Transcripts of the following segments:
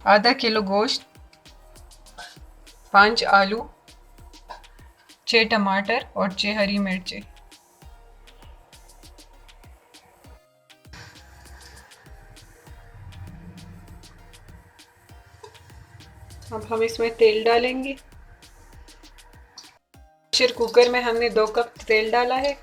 आधा किलो गोश्त, 5 आलू, 6 टमाटर और 6 हरी मिर्चें। अब हम इसमें तेल डालेंगे। प्रेशर कुकर में हमने 2 कप तेल डाला है।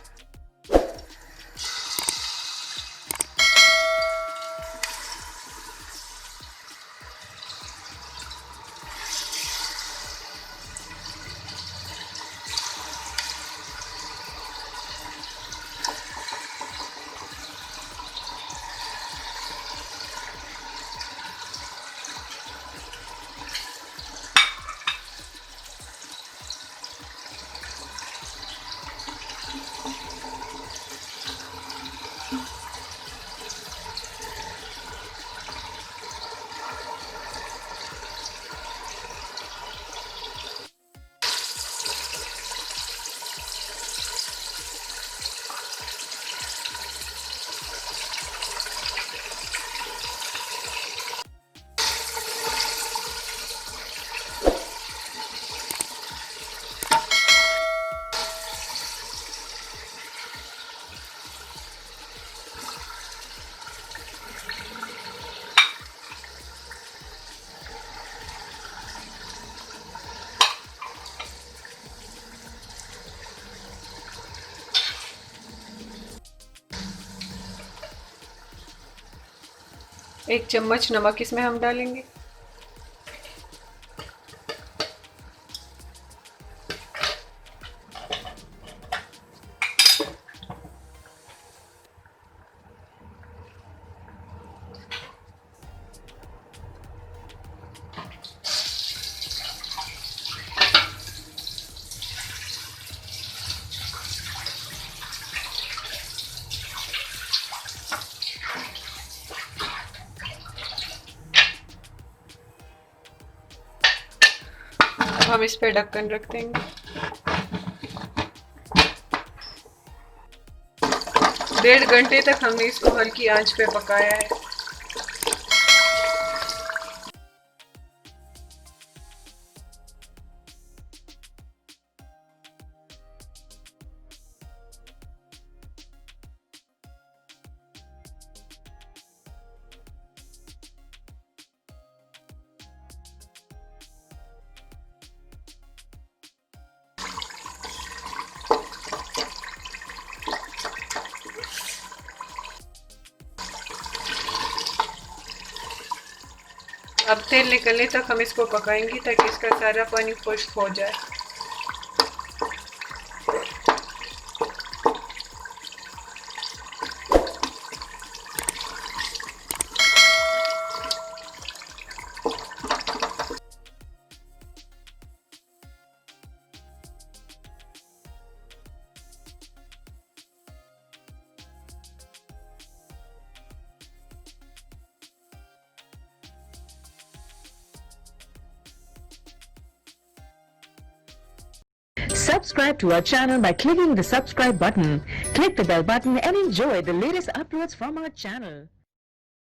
एक चम्मच नमक इसमें हम डालेंगे। हम इस पे ढक्कन रख देंगे। 1.5 घंटे तक हमने इसको हल्की आंच पे पकाया है। अब तेल निकलने तक हम इसको पकाएंगे ताकि इसका सारा पानी खुश्क हो जाए। Subscribe to our channel by clicking the subscribe button. Click the bell button and enjoy the latest uploads from our channel.